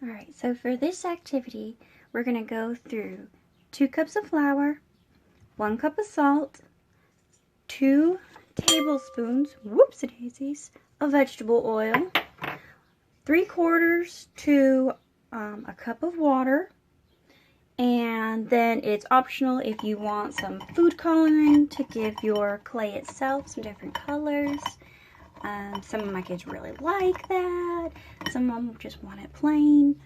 Alright, so for this activity, we're going to go through 2 cups of flour, 1 cup of salt, 2 tablespoons, whoopsie-daisies, of vegetable oil, 3/4 to a cup of water, and then it's optional if you want some food coloring to give your clay itself some different colors. Some of my kids really like that. Some of them just want it plain.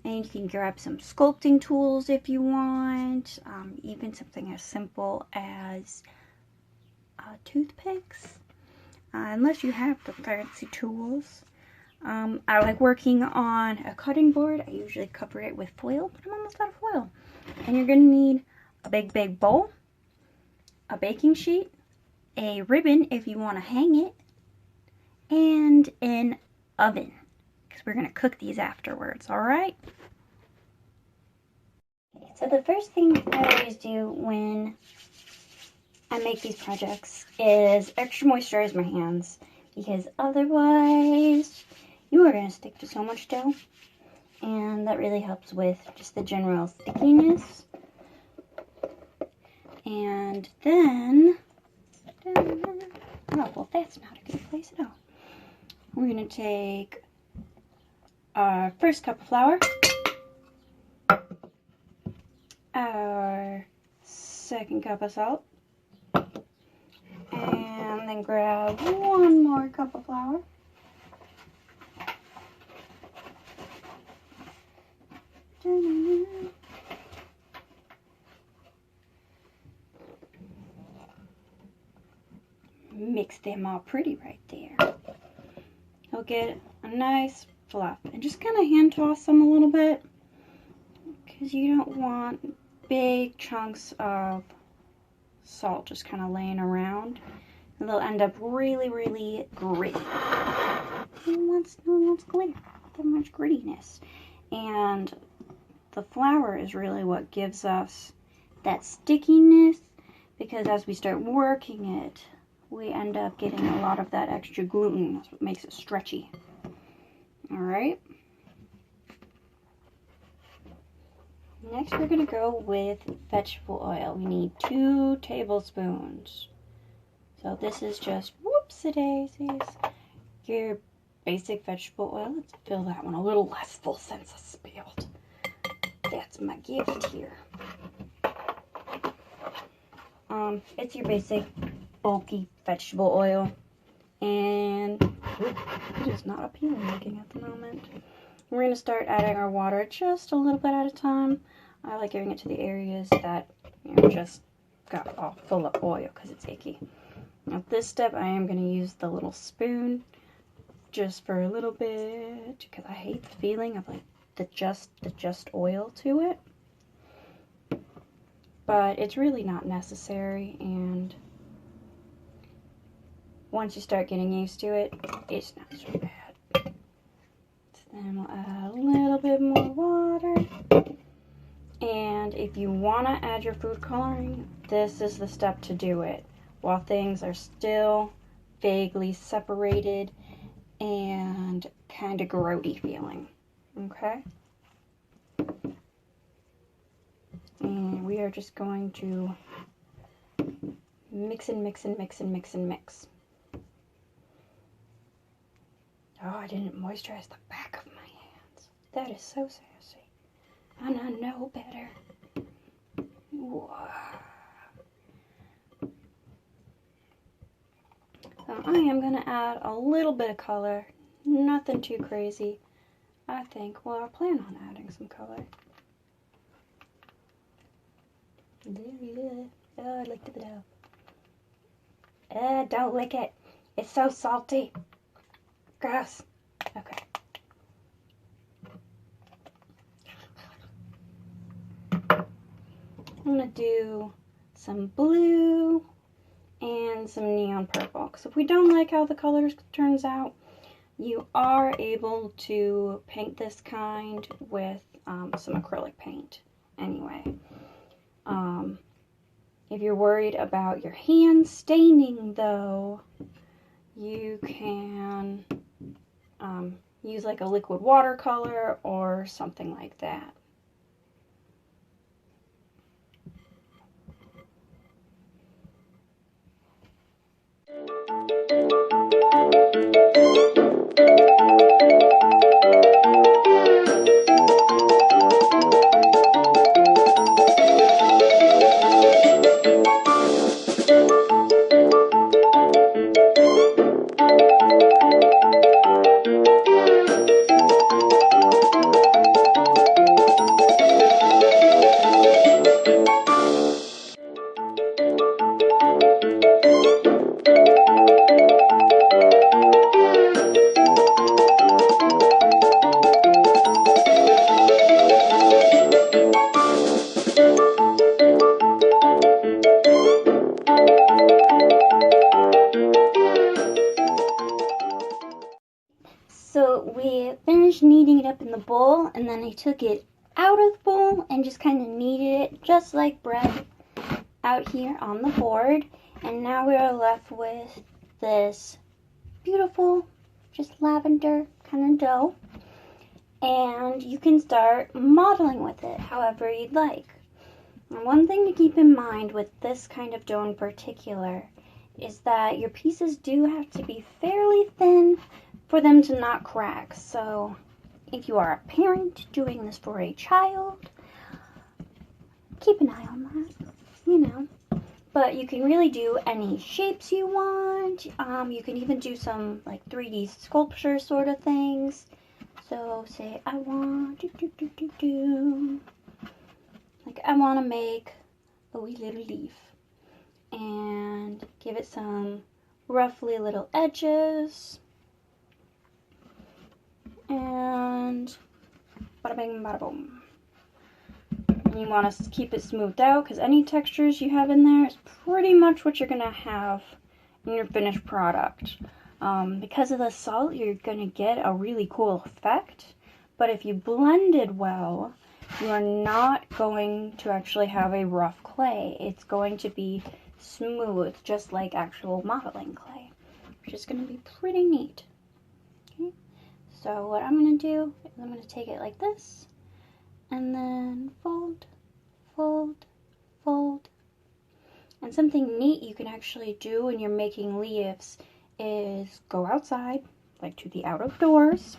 And you can grab some sculpting tools if you want. Even something as simple as toothpicks. Unless you have the fancy tools. I like working on a cutting board. I usually cover it with foil, but I'm almost out of foil. And you're going to need a big bowl, a baking sheet, a ribbon if you want to hang it, and an oven, because we're going to cook these afterwards, alright? Okay, so the first thing I always do when I make these projects is extra moisturize my hands, because otherwise you are going to stick to so much dough, and that really helps with just the general stickiness. And then, oh, well, that's not a good place at all. We're going to take our first cup of flour, our second cup of salt, and then grab 1 more cup of flour. Mix them all pretty right there. You'll get a nice fluff. And just kind of hand toss them a little bit, because you don't want big chunks of salt just kind of laying around. And they'll end up really gritty. No one wants gritty. That much grittiness. And the flour is really what gives us that stickiness, because as we start working it, we end up getting a lot of that extra gluten. That's what makes it stretchy. Alright. Next we're going to go with vegetable oil. We need 2 tablespoons. So this is just, whoopsie-daisies, your basic vegetable oil. Let's fill that one a little less full since I spilled. That's my gift here. It's your basic bulky vegetable oil, and it is not appealing looking at the moment. We're going to start adding our water just a little bit at a time. I like giving it to the areas that just got all full of oil because it's icky. At this step I am going to use the little spoon just for a little bit, because I hate the feeling of like the just oil to it. But it's really not necessary, and once you start getting used to it, it's not so bad. So then we'll add a little bit more water. And if you want to add your food coloring, this is the step to do it, while things are still vaguely separated and kind of grody feeling. Okay? And we are just going to mix and mix and mix and mix and mix. Oh, I didn't moisturize the back of my hands. That is so sassy. And I know better. Whoa. So I am going to add a little bit of color. Nothing too crazy. I think, well, I plan on adding some color. Oh, I licked it up. Don't lick it. It's so salty. Gross. Okay. I'm going to do some blue and some neon purple. Because if we don't like how the color turns out, you are able to paint this kind with some acrylic paint anyway. If you're worried about your hands staining though, you can use like a liquid watercolor or something like that. So we finished kneading it up in the bowl, and then I took it out of the bowl and just kind of kneaded it just like bread out here on the board. And now we're left with this beautiful, just lavender kind of dough. And you can start modeling with it however you'd like. And one thing to keep in mind with this kind of dough in particular is that your pieces do have to be fairly thin for them to not crack. So if you are a parent doing this for a child, keep an eye on that, you know. But you can really do any shapes you want. You can even do some like 3D sculpture sort of things. So say I want like I want to make a wee little leaf and give it some roughly little edges. And bada bing, bada boom. And you want to keep it smoothed out because any textures you have in there is pretty much what you're going to have in your finished product. Because of the salt, you're going to get a really cool effect. But if you blend it well, you are not going to actually have a rough clay. It's going to be smooth, just like actual modeling clay, which is going to be pretty neat. Okay. So what I'm going to do is I'm going to take it like this, and then fold, fold, fold. And something neat you can actually do when you're making leaves is go outside, like to the out of doors,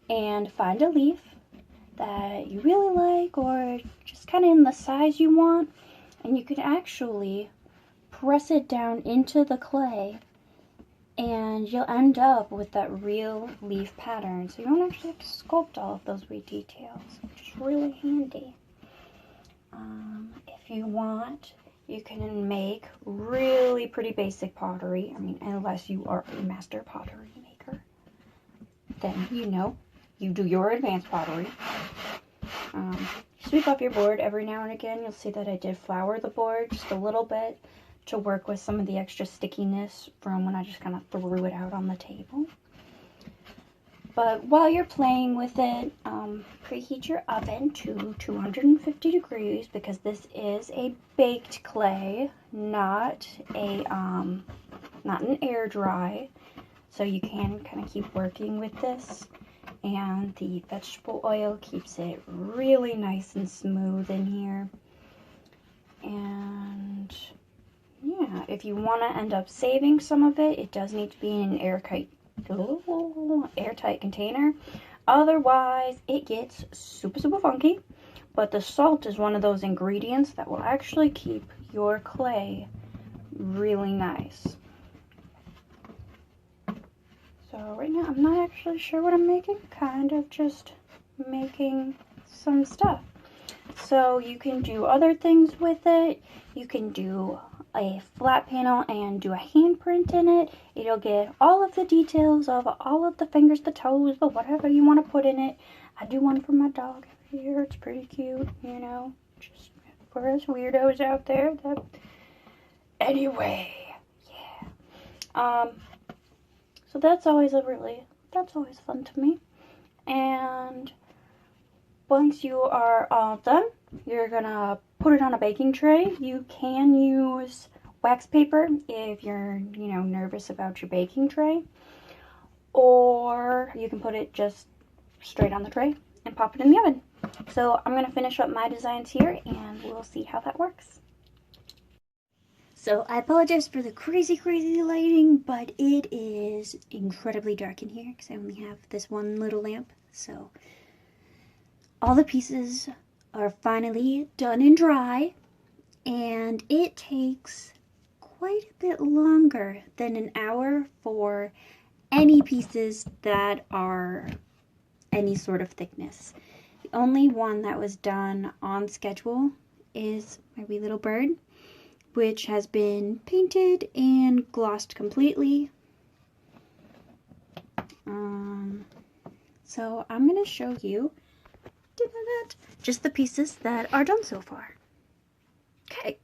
and find a leaf that you really like or just kind of in the size you want, and you can actually press it down into the clay and you'll end up with that real leaf pattern. So you don't actually have to sculpt all of those wee details, which is really handy. If you want, you can make really pretty basic pottery. I mean, unless you are a master pottery maker, then you do your advanced pottery. Sweep up your board every now and again. You'll see that I did flour the board just a little bit to work with some of the extra stickiness from when I just kind of threw it out on the table. But while you're playing with it, preheat your oven to 250 degrees because this is a baked clay, not an air dry. So you can kind of keep working with this. And the vegetable oil keeps it really nice and smooth in here. And yeah, if you want to end up saving some of it, it does need to be in an airtight container. Otherwise, it gets super funky. But the salt is one of those ingredients that will actually keep your clay really nice. So right now, I'm not actually sure what I'm making. Kind of just making some stuff. So you can do other things with it. You can do a flat panel and do a handprint in it. It'll get all of the details of all of the fingers, the toes, the whatever you want to put in it. I do one for my dog here. It's pretty cute, you know, just for us weirdos out there. Anyway, yeah. So that's always fun to me. And once you are all done, you're gonna put it on a baking tray. You can use wax paper if you're, nervous about your baking tray. or you can put it just straight on the tray and pop it in the oven. So I'm going to finish up my designs here and we'll see how that works. So I apologize for the crazy lighting, but it is incredibly dark in here because I only have this one little lamp. So all the pieces are finally done and dry, and it takes quite a bit longer than an hour for any pieces that are any sort of thickness. The only one that was done on schedule is my wee little bird, which has been painted and glossed completely. So I'm going to show you just the pieces that are done so far. Okay.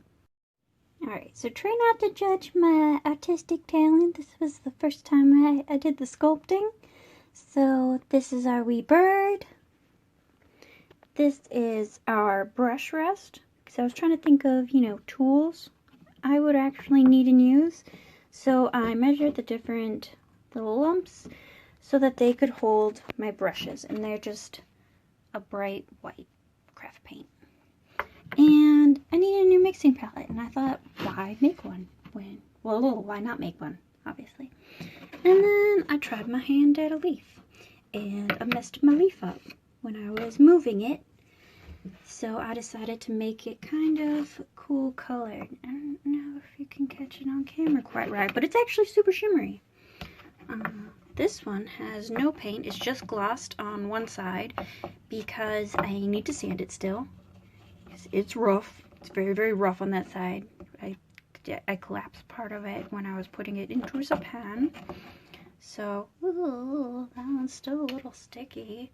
Alright, so try not to judge my artistic talent. This was the first time I did the sculpting. So this is our wee bird. This is our brush rest. Because I was trying to think of, tools I would actually need and use. So I measured the different little lumps so that they could hold my brushes. And they're just a bright white craft paint. And I need a new mixing palette, and I thought, why make one? Why not make one, obviously. And then I tried my hand at a leaf, and I messed my leaf up when I was moving it. So I decided to make it kind of cool colored. I don't know if you can catch it on camera quite right, but it's actually super shimmery. This one has no paint, it's just glossed on one side because I need to sand it still. It's rough. It's very rough on that side. I collapsed part of it when I was putting it into a pan. So, ooh, that one's still a little sticky.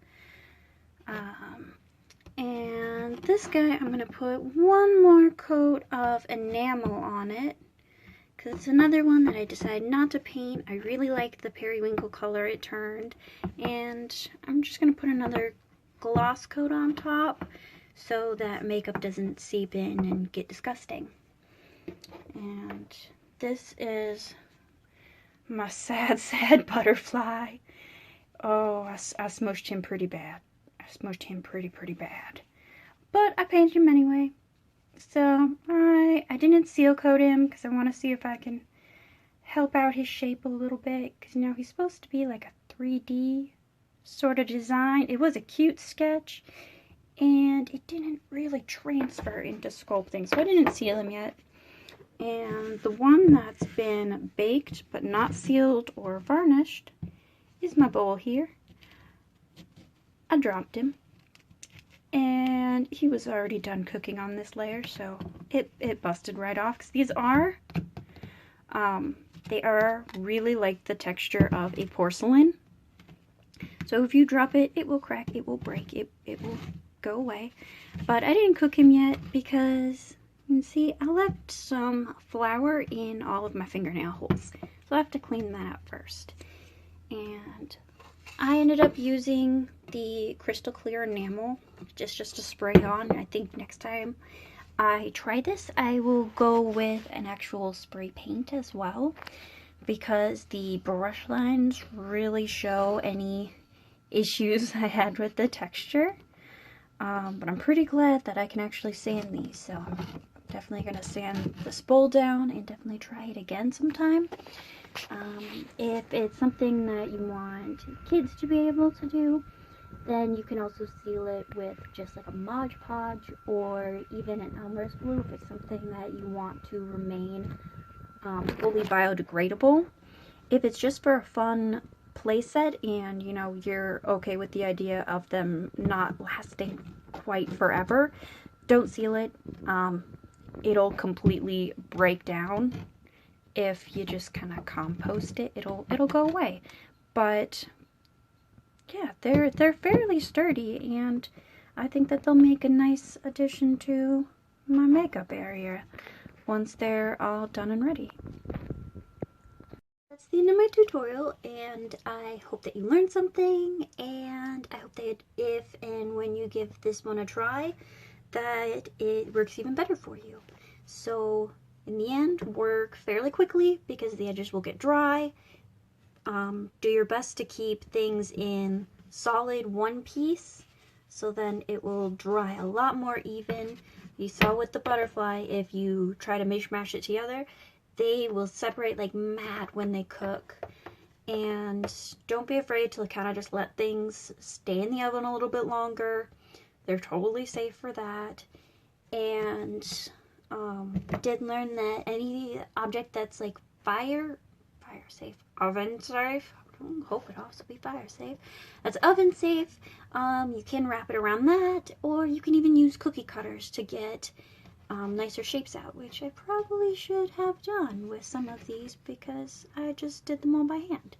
And this guy, I'm going to put one more coat of enamel on it, because it's another one that I decided not to paint. I really liked the periwinkle color it turned, and I'm just going to put another gloss coat on top so that makeup doesn't seep in and get disgusting. And this is my sad butterfly. Oh, I smushed him pretty bad. I smushed him pretty bad. But I painted him anyway. So I didn't seal coat him because I want to see if I can help out his shape a little bit. Because, he's supposed to be like a 3D sort of design. It was a cute sketch, and it didn't really transfer into sculpting, so I didn't seal him yet. And the one that's been baked but not sealed or varnished is my bowl here. I dropped him, and he was already done cooking on this layer, so it busted right off. Because these are, they are really like the texture of a porcelain. So if you drop it, it will crack, it will break, it will go away. But I didn't cook him yet because, you can see, I left some flour in all of my fingernail holes. So I have to clean that up first. And I ended up using the crystal clear enamel just to spray on. I think next time I try this, I will go with an actual spray paint as well, because the brush lines really show any issues I had with the texture. But I'm pretty glad that I can actually sand these, so I'm definitely going to sand this bowl down and definitely try it again sometime. If it's something that you want kids to be able to do, then you can also seal it with just like a Mod Podge or even an Elmer's glue if it's something that you want to remain fully biodegradable. If it's just for a fun playset and you're okay with the idea of them not lasting quite forever, don't seal it. It'll completely break down. If you just kind of compost it, it'll go away. But yeah, they're fairly sturdy, and I think that they'll make a nice addition to my makeup area once they're all done and ready. That's the end of my tutorial, and I hope that you learned something, and I hope that if and when you give this one a try, that it works even better for you. So in the end, work fairly quickly because the edges will get dry. do your best to keep things in solid one piece, so then it will dry a lot more even. You saw with the butterfly, if you try to mishmash it together, they will separate like mad when they cook. And don't be afraid to kind of just let things stay in the oven a little bit longer. They're totally safe for that. And I did learn that any object that's like fire safe, oven safe, I hope it also be fire safe, that's oven safe, you can wrap it around that, or you can even use cookie cutters to get nicer shapes out, which I probably should have done with some of these because I just did them all by hand.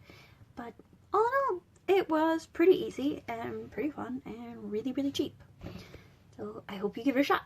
But all in all, it was pretty easy and pretty fun and really, really cheap. So I hope you give it a shot.